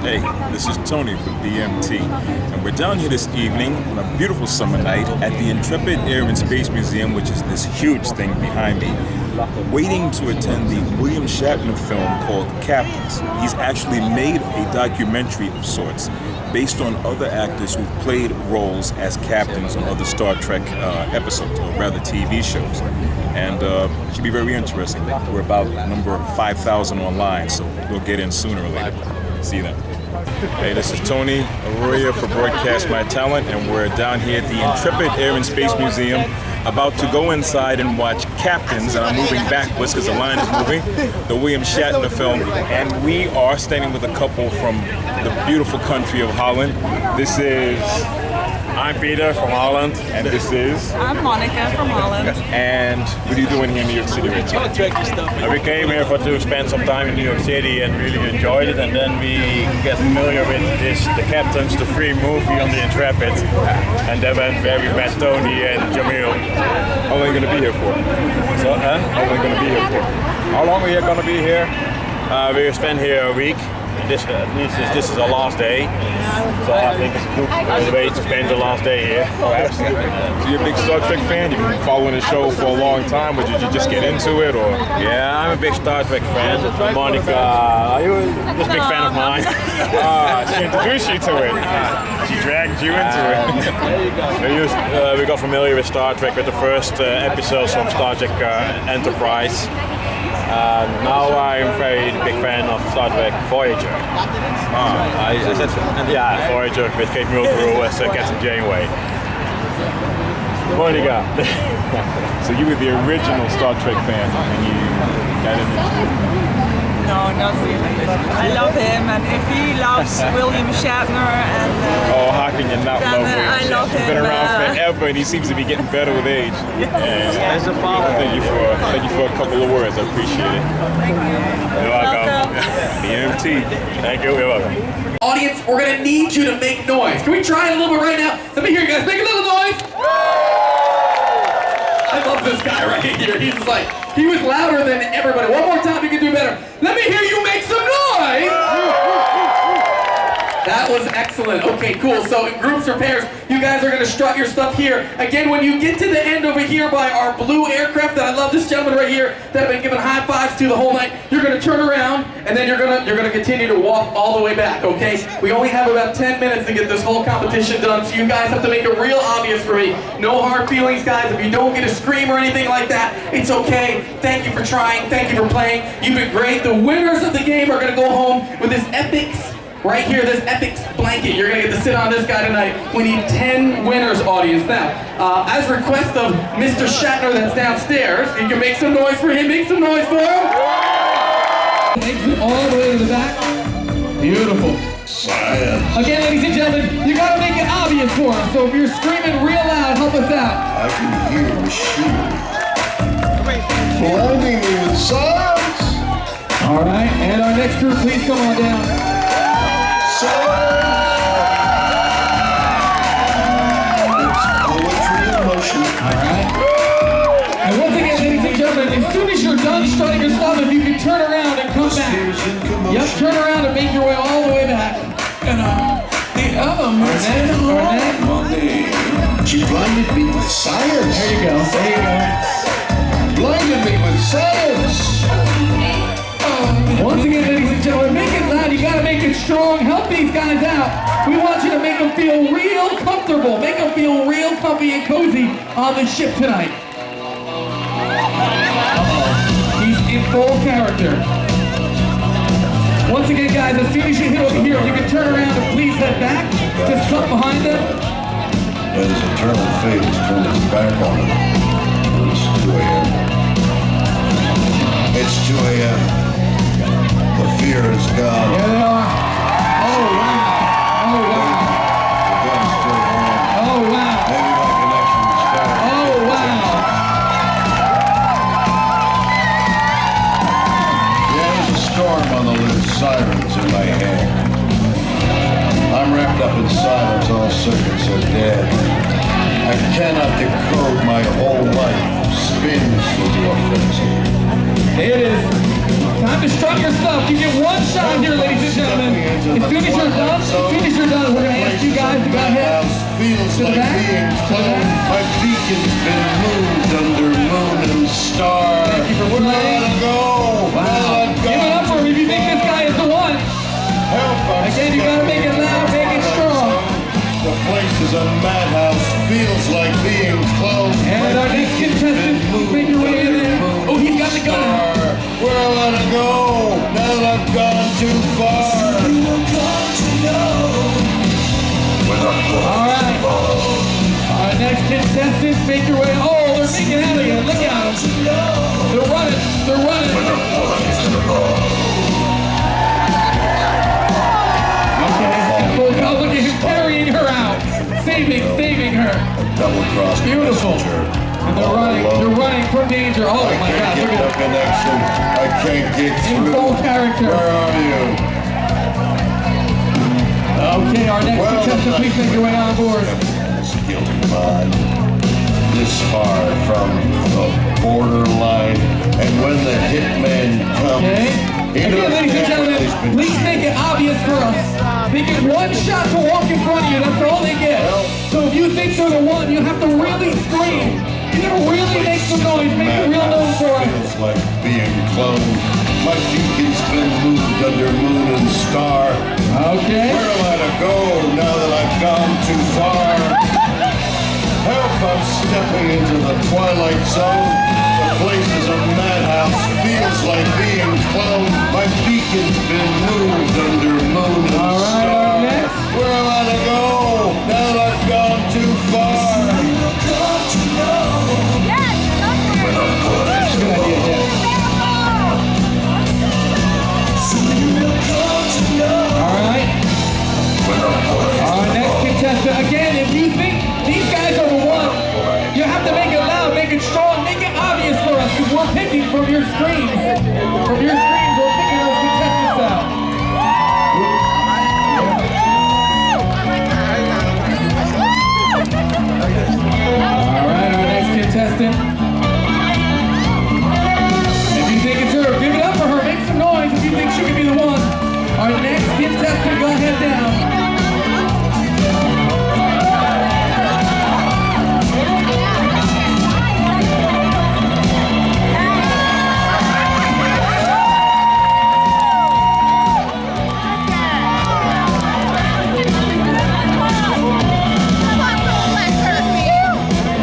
Hey, this is Tony from BMT, and we're down here this evening on a beautiful summer night at the Intrepid Air and Space Museum, which is this huge thing behind me, waiting to attend the William Shatner film called Captains. He's actually made a documentary of sorts based on other actors who've played roles as captains on other Star Trek episodes, or rather TV shows. And it should be very interesting. We're about number 5,000 online, so we'll get in sooner or later. See you then. Hey, this is Tony Arroyo for Broadcast My Talent, and we're down here at the Intrepid Air and Space Museum about to go inside and watch Captains, and I'm moving backwards because the line is moving, the William Shatner film, and we are standing with a couple from the beautiful country of Holland. This is... I'm Peter from Holland. And this is... I'm Monica from Holland. And what are you doing here in New York City right now? We came here to spend some time in New York City and really enjoyed it, and then we get familiar with the Captains, the free movie on the Intrepid, and then where we met Tony and Jamil. How long are you going to be here for? So, How long are you going to be here for? how long are we going to be here? We'll spend here a week. This is our last day, so I think it's a good way to spend the last day here. Oh, absolutely. So you're a big Star Trek fan? You've been following the show for a long time, or did you just get into it? Or Yeah, I'm a big Star Trek fan. Monica, are you a big fan of mine? she introduced you to it. She dragged you into it. We got familiar with Star Trek with the first episodes from Star Trek Enterprise. Now I'm a very big fan of Star Trek Voyager. Yeah, Voyager with Kate Mulgrew as Captain Janeway. Monica. So you were the original Star Trek fan, and you got into it? No, not really. I love him, and if he loves William Shatner, and Oh, how can you not then, love him? I love He's him. been around forever, and he seems to be getting better with age. And Yes. thank you for a couple of words. I appreciate it. Thank you. You're welcome. BMT. Thank you, you're welcome. Audience, we're gonna need you to make noise. Can we try it a little bit right now? Let me hear you guys make a little noise. I love this guy right here. He's like, he was louder than everybody. One more time, you can do better. Let me hear you make some noise. That was excellent. Okay, cool. So in groups or pairs, you guys are gonna strut your stuff here. Again, when you get to the end over here by our blue aircraft, that I love this gentleman right here that I've been giving high fives to the whole night, you're gonna turn around and then you're gonna continue to walk all the way back, okay? We only have about 10 minutes to get this whole competition done, so you guys have to make it real obvious for me. No hard feelings, guys. If you don't get a scream or anything like that, it's okay. Thank you for trying. Thank you for playing. You've been great. The winners of the game are gonna go home with this epics right here, this epic blanket. You're gonna get to sit on this guy tonight. We need 10 winners, audience. Now, as request of Mr. Shatner that's downstairs, you can make some noise for him. Make some noise for him. Exit all the way to the back. Beautiful. Science. Again, ladies and gentlemen, you gotta make it obvious for us. So if you're screaming real loud, help us out. I can hear a machine. Blinding me with science. All right, and our next group, please come on down. Poetry in motion. Alright. And once again, ladies and gentlemen, as soon as you're done strutting your stuff, if you can turn around and come back. Yep, turn around and make your way all the way back. And the elements She blinded me with science. There you go, there you go. Blinded me with science. Once again, ladies and gentlemen, make it loud, you gotta make it strong, help these guys out. We want you to make them feel real comfortable, make them feel real comfy and cozy on the ship tonight. He's in full character. Once again, guys, as soon as you hit over here, you can turn around and please head back. Just cut behind them. But his eternal fate has turned its back on him. It's 2 a.m. It's 2 a.m. The fear is gone. There they are. Oh, wow. Oh, wow. The gun's still warm. Oh, wow. Maybe my connection is starting. Oh, wow. Yeah, there's a storm on the loose, sirens in my head. I'm wrapped up in silence, all circuits are dead. I cannot decode my whole life, spins into a frenzy. It is Time to strut your stuff. You get one shot here, ladies and gentlemen. As soon as you're done, we're gonna ask you guys to go ahead. Feels To the like back. being To the cloned. back. My beacon's been moved under moon and star. Thank you for playing. Let go. Wow. Give it up for him if you think this guy is the one. Help, I'm Again, you gotta make it loud, make it strong. The place is a madhouse. Feels like being cloned. And our next contestant, make your way in there. Oh, he's got the gun out. Where I let it go? Now that I've gone too far. All right. Our next contestant, make your way. Oh, they're making out of here. Look at them. They're running. They're running. Okay. Oh, look at him carrying her out. Saving her. Double cross. Beautiful. And they're running from danger. Oh I my can't God, get look no at connection. I can't get him. In through. full character. Where are you? Okay, our next contestant, please make your way on board. This guilty mind, this far from the borderline, and when the hitman comes, Okay. he Again, knows ladies and gentlemen, he's been please make it obvious for us. They get one shot to walk in front of you. That's all they get. So if you think they're the one, you have to really scream. You gotta really make some noise. Make it real known for us. Feels like being cloned. My beacon's been moved under moon and star. Okay. Where am I to go now that I've gone too far? Help, I'm stepping into the twilight zone. The place is a madhouse, feels like being cloned. My beacon's been moved under moon and All right, star. up next. Where am I to go now that I've gone too far? Good idea, yeah. All right. Our next contestant, again, if you think these guys are the one, you have to make it loud, make it strong, make it obvious for us, because we're picking from your screens. From your screens, we're picking those contestants out. All right, our next contestant. If you think it's her, give it up for her, make some noise if you think she could be the one. Our next contestant, go ahead down.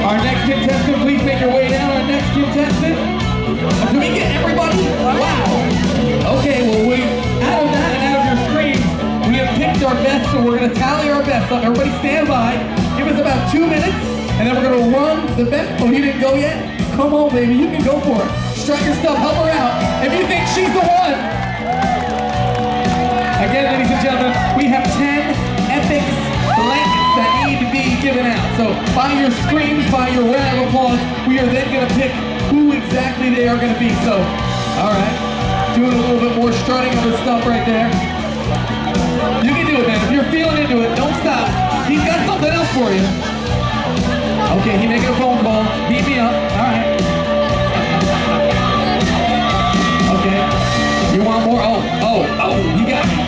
Our next contestant, please make your way down. Our next contestant. Can we get everybody? Wow. Okay, well, out of that and out of your screens, we have picked our best, so we're going to tally our best. So everybody stand by. Give us about 2 minutes, and then we're going to run the best. Oh, you didn't go yet? Come on, baby. You can go for it. Strut your stuff. Help her out. If you think she's the one. Again, ladies and gentlemen, we have 10 epic blankets that need to be given out. So by your screams, by your round of applause, we are then going to pick who exactly they are going to be. So, all right, doing a little bit more strutting of the stuff right there. You can do it, man. If you're feeling into it, don't stop. He's got something else for you. Okay, he making a phone call. Beat me up. All right. Okay. You want more? Oh, you got me.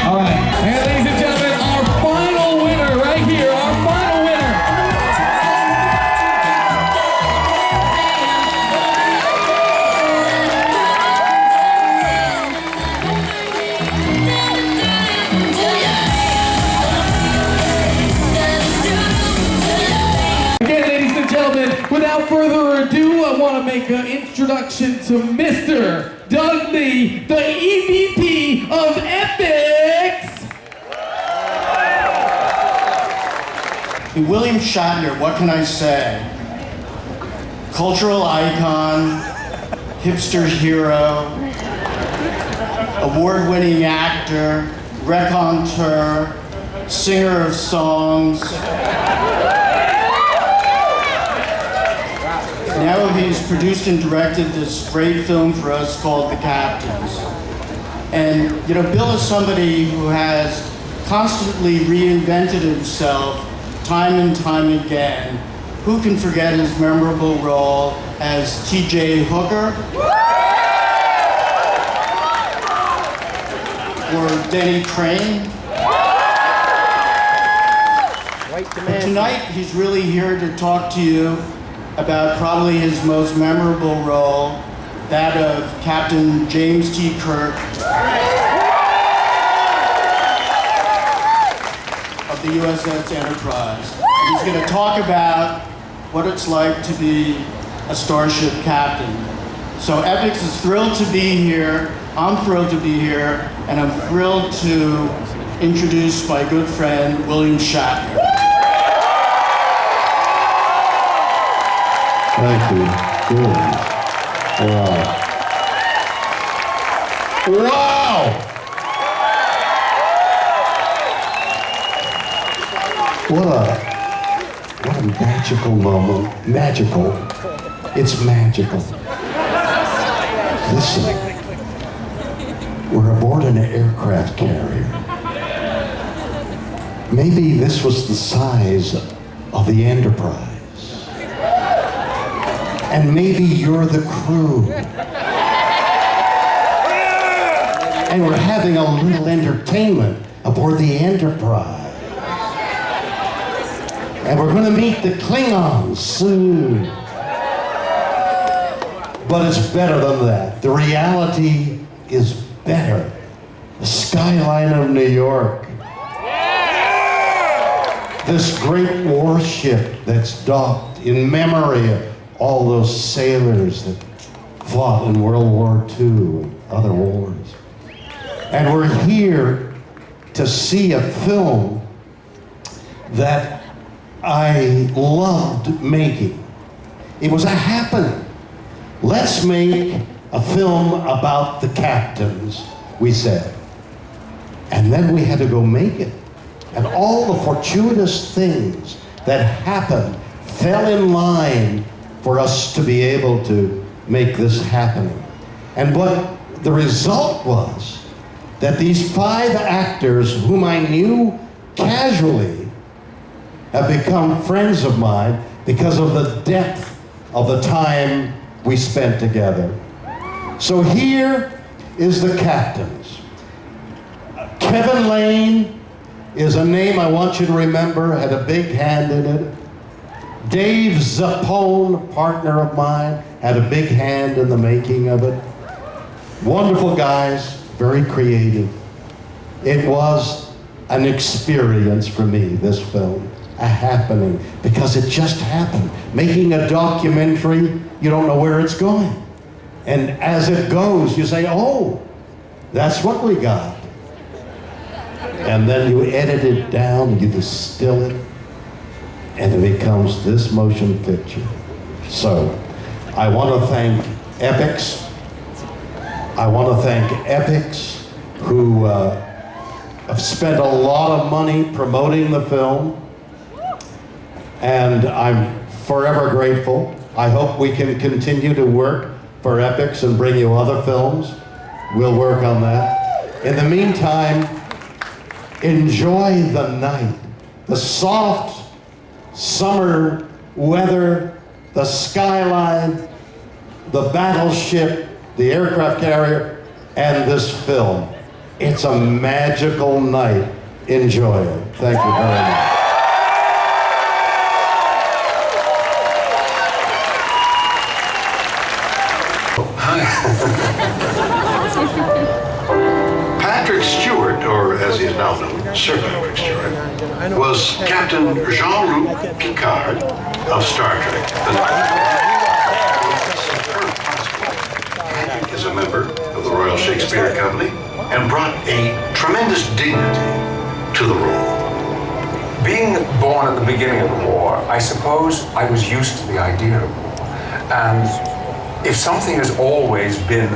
All right. And ladies and gentlemen, our final winner right here, our final winner. Again, ladies and gentlemen, without further ado, I want to make an introduction to Mr. Doug Lee, the EVP of Epics. William Shatner, what can I say? Cultural icon, hipster hero, award-winning actor, raconteur, singer of songs. Now he's produced and directed this great film for us called The Captains. And, you know, Bill is somebody who has constantly reinvented himself time and time again who can forget his memorable role as T.J. Hooker? Or Denny Crane? But tonight, he's really here to talk to you about probably his most memorable role, that of Captain James T. Kirk of the USS Enterprise. And he's going to talk about what it's like to be a starship captain. So Epix is thrilled to be here. I'm thrilled to be here, and I'm thrilled to introduce my good friend, William Shatner. Thank you. Good. Wow. Wow! What a magical moment. Magical. It's magical. Listen, we're aboard an aircraft carrier. Maybe this was the size of the Enterprise. And maybe you're the crew. And we're having a little entertainment aboard the Enterprise. And we're gonna meet the Klingons soon. But it's better than that. The reality is better. The skyline of New York. This great warship that's docked in memory of all those sailors that fought in World War II and other wars. And we're here to see a film that I loved making. It was a happening. Let's make a film about the captains, we said. And then we had to go make it. And all the fortuitous things that happened fell in line for us to be able to make this happening. And what the result was that these 5 actors whom I knew casually have become friends of mine because of the depth of the time we spent together. So here is the captains. Kevin Lane is a name I want you to remember, had a big hand in it. Dave Zappone, partner of mine, had a big hand in the making of it. Wonderful guys, very creative. It was an experience for me, this film, a happening, because it just happened. Making a documentary, you don't know where it's going. And as it goes, you say, oh, that's what we got. And then you edit it down, you distill it, and it becomes this motion picture. So, I want to thank Epix. I want to thank Epix, who have spent a lot of money promoting the film, and I'm forever grateful. I hope we can continue to work for Epix and bring you other films. We'll work on that. In the meantime, enjoy the night, the soft summer weather, the skyline, the battleship, the aircraft carrier, and this film. It's a magical night. Enjoy it. Thank you very much. Patrick Stewart, or as he is now known, Sir Patrick Stewart, was Captain Jean-Luc Picard of Star Trek. Patrick is a member of the Royal Shakespeare Company and brought a tremendous dignity to the role. Being born at the beginning of the war, I suppose I was used to the idea of war. And if something has always been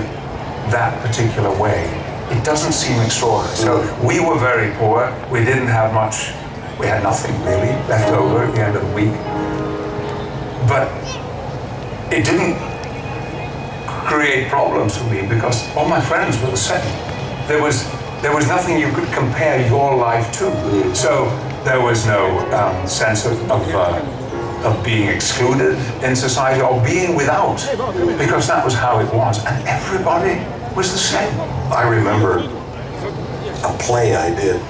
that particular way, it doesn't seem extraordinary. So we were very poor. We didn't have much. We had nothing really left over at the end of the week. But it didn't create problems for me because all my friends were the same. There was nothing you could compare your life to. So there was no sense of of being excluded in society or being without, because that was how it was, and everybody was the same. I remember a play I did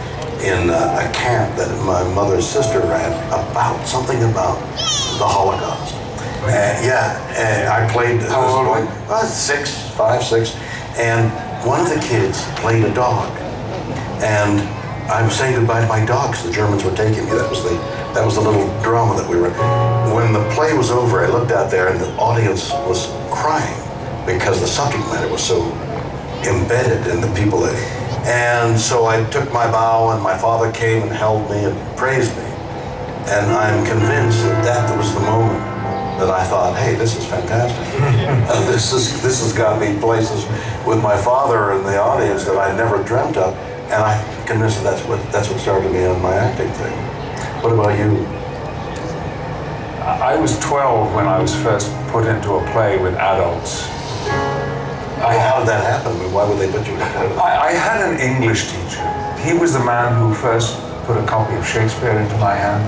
in a camp that my mother's sister ran about something about the Holocaust. And I played this boy, 5, 6, and one of the kids played a dog. And I was saying goodbye to my dog because the Germans were taking me. That was the little drama that we were in. When the play was over, I looked out there and the audience was crying because the subject matter was so embedded in the people. And so I took my bow and my father came and held me and praised me. And I'm convinced that was the moment that I thought, hey, this is fantastic. This has got me places with my father and the audience that I never dreamt of. And I'm convinced that's what started me on my acting thing. What about you? I was 12 when I was first put into a play with adults. How did that happen? I mean, why would they put you in a play? I had an English teacher. He was the man who first put a copy of Shakespeare into my hand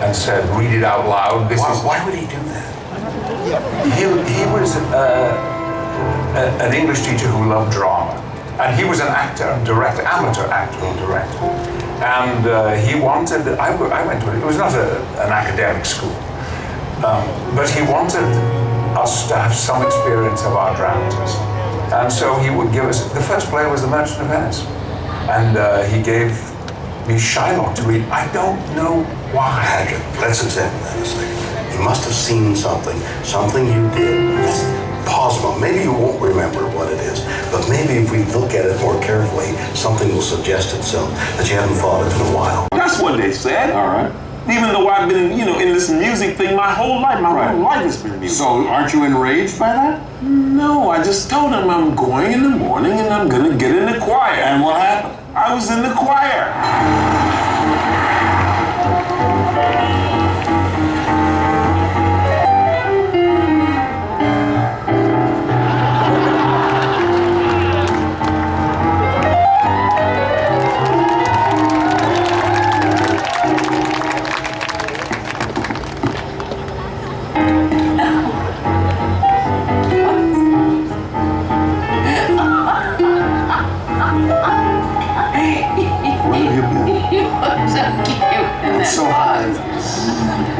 and said, read it out loud. Why would he do that? He was an English teacher who loved drama. And he was an actor, director, amateur actor and director. And he wanted, I went to it, it was not an academic school, but he wanted us to have some experience of our dramatist. And so he would give us, the first play was The Merchant of Venice. And he gave me Shylock to read. I don't know why. Patrick, let's examine that a second. You must have seen something you did. Let's pause a moment. Maybe you won't remember what it is, but maybe if we look at it more carefully, something will suggest itself that you haven't thought of in a while. That's what they said. All right. Even though I've been, in this music thing my whole life. My whole life has been music. So aren't you enraged by that? No, I just told them I'm going in the morning and I'm gonna get in the choir. And what happened? I was in the choir. So high.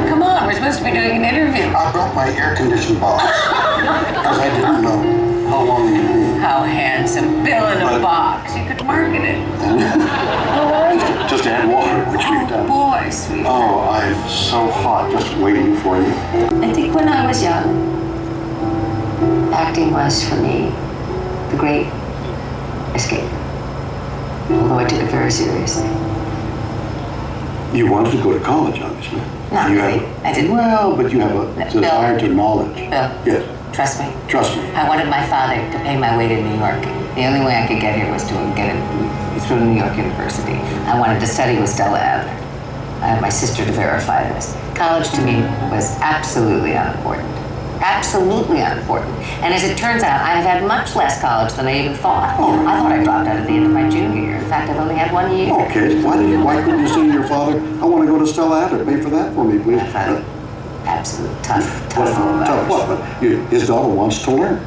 Come on, we're supposed to be doing an interview. I brought my air-conditioned box because I didn't know how long it would be. How handsome. Bill in a box. You could market it. Just to add water, which we've done. Boy, sweet. Oh, I'm so hot just waiting for you. I think when I was young, acting was, for me, the great escape. Although I took it very seriously. You wanted to go to college, obviously. Not really. I didn't. Well, but you have a desire to knowledge. Bill. Yes. Trust me. Trust me. I wanted my father to pay my way to New York. The only way I could get here was to get it through New York University. I wanted to study with Stella Adler. I had my sister to verify this. College to me was absolutely unimportant. Absolutely unimportant. And as it turns out, I've had much less college than I even thought. Oh. I thought I dropped out at the end of my junior year. In fact, I've only had 1 year. Okay, why couldn't you say to your father, I want to go to Stella Adler, pay for that for me, please? My father, absolute tough about it. What? His daughter wants to learn.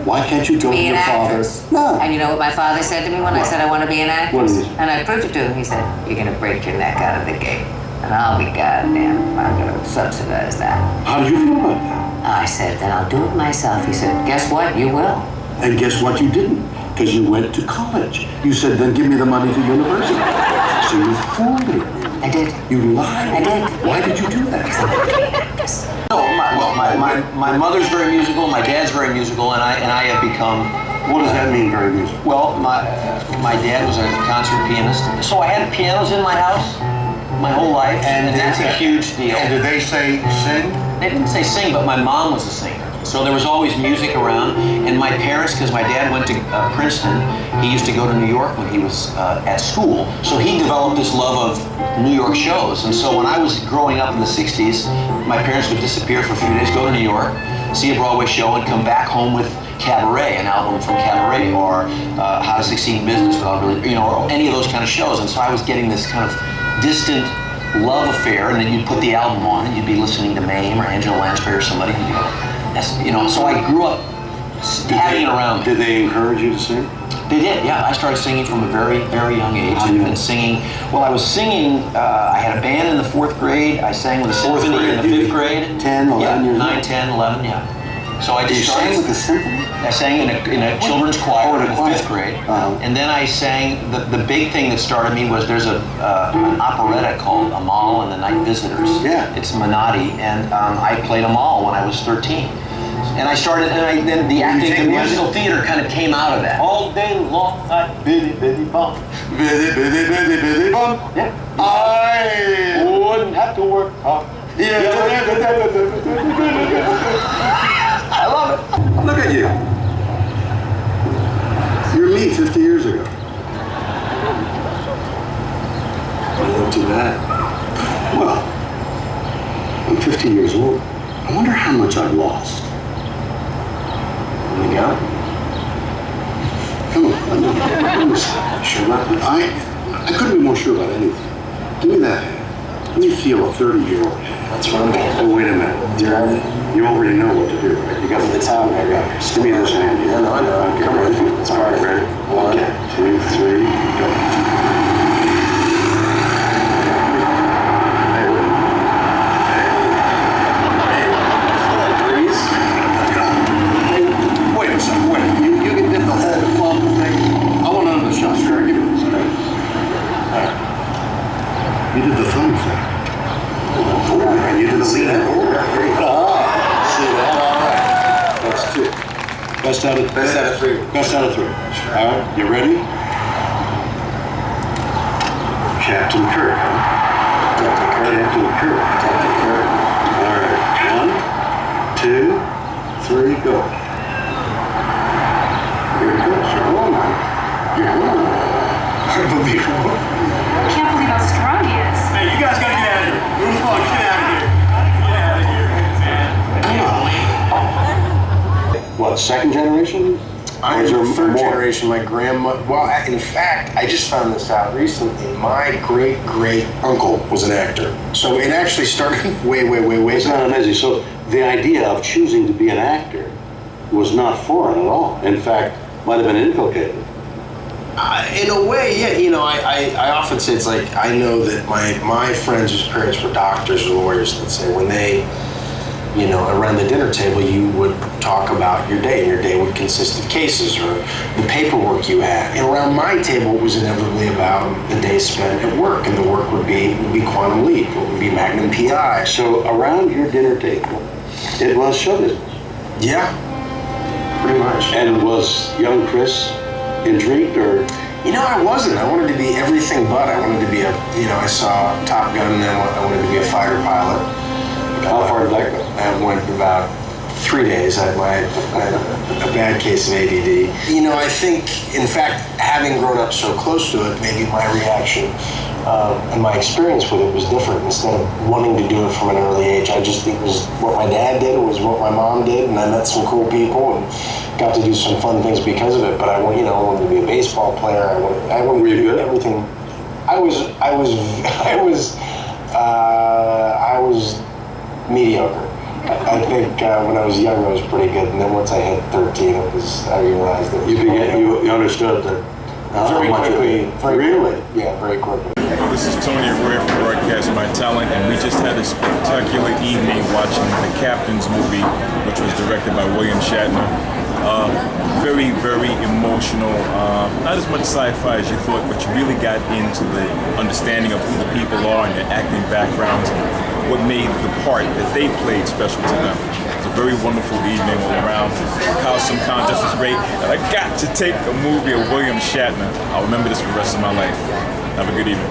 Why can't you go to Be an your father? actress. No. And you know what my father said to me when I said I want to be an actress? What is it? And I proved it to him. He said, you're going to break your neck out of the gate. And I'll be goddamn if I'm going to subsidize that. How did you feel about that? I said, then I'll do it myself. He said, guess what? You will. And guess what? You didn't. Because you went to college. You said, then give me the money to university. So you fooled me. I did. You lied. I did. Why did you do that? No, my mother's very musical, my dad's very musical, and I have become. What does that mean, very musical? Well, my dad was a concert pianist, so I had pianos in my house my whole life, and that's a huge deal. And did they say sing? They didn't say sing, but my mom was a singer. So there was always music around, and my parents, because my dad went to Princeton, he used to go to New York when he was at school, so he developed this love of New York shows. And so when I was growing up in the 60s, my parents would disappear for a few days, go to New York, see a Broadway show, and come back home with Cabaret, an album from Cabaret, or How to Succeed in Business Without Really, or any of those kind of shows. And so I was getting this kind of distant love affair, and then you'd put the album on, and you'd be listening to Mame or Angela Lansbury or somebody, and you'd go, that's, you know, so I grew up having it around. Did they encourage you to sing? They did, yeah. I started singing from a very, very young age. I've been singing, well, I was singing, I had a band in the 4th grade, I sang with a symphony in the 5th grade. 10, 11 years old? 9, 10, 11, yeah. So I just started. You sang with the symphony? I sang in a children's choir in the 5th grade. Uh-huh. And then I sang, the big thing that started me was there's an operetta called Amal and the Night Visitors. Yeah. It's Menotti, and I played Amal when I was 13. And I started, and then the acting and musical theater kind of came out of that. All day long, I biddy biddy bum. Biddy, biddy, biddy, biddy, bum. Yeah. I wouldn't have to work hard. Yeah. I love it. Look at you. You're me 50 years ago. I look too bad. Well, I'm 50 years old. I wonder how much I've lost. There you go. Come on, let me sure about that. I couldn't be more sure about anything. Give me that hand. Let me feel a 30-year-old hand. That's what I'm doing. Oh, wait a minute. You already know what to do, right? You got the time, I got. Just give me this hand. Yeah, no, I know. Okay, come on. It's all right, ready? 1, 2, 3, go. You did the thumb thing. And you did the lead. See that? All right. That's 2. Best out of 3. Best out of 3. All right. You ready? Captain Kirk. Captain Kirk. All right. 1, 2, 3, go. Here it goes. You're on. You're on. Unbelievable. I can't believe how strong he is. Hey, you guys gotta get out of here. Move along, get out of here. Get out of here, man. What, 2nd generation? I'm 3rd generation. My grandma, well, in fact, I just found this out recently. My great uncle was an actor. So it actually started way It's not amazing. So the idea of choosing to be an actor was not foreign at all. In fact, might have been inculcated. In a way, yeah. You know, I often say it's like, I know that my friends whose parents were doctors or lawyers, let's say, when they, you know, around the dinner table, you would talk about your day, and your day would consist of cases or the paperwork you had. And around my table, it was inevitably about the day spent at work, and the work would be Quantum Leap, it would be Magnum PI. So around your dinner table, it was show business. Yeah, pretty much. And was young Chris intrigued, or? You know, I wasn't. I wanted to be everything but. I wanted to be I saw Top Gun, and then I wanted to be a fighter pilot. How far did that go? I went about 3 days. I had a bad case of ADD. You know, I think, in fact, having grown up so close to it, maybe my reaction and my experience with it was different. Instead of wanting to do it from an early age, I just think it was what my dad did, it was what my mom did, and I met some cool people and got to do some fun things because of it. But I wanted to be a baseball player. I wanted to do everything. I was mediocre. I think when I was young, I was pretty good, and then once I hit 13, I realized that you understood that very quickly. Very quickly. This is Tony Arroyo from Broadcast My Talent, and we just had a spectacular evening watching The Captain's movie, which was directed by William Shatner. Very, very emotional. Not as much sci-fi as you thought, but you really got into the understanding of who the people are and their acting backgrounds, and what made the part that they played special to them. It was a very wonderful evening all around. The costume contest was great, and I got to take a movie of William Shatner. I'll remember this for the rest of my life. Have a good evening.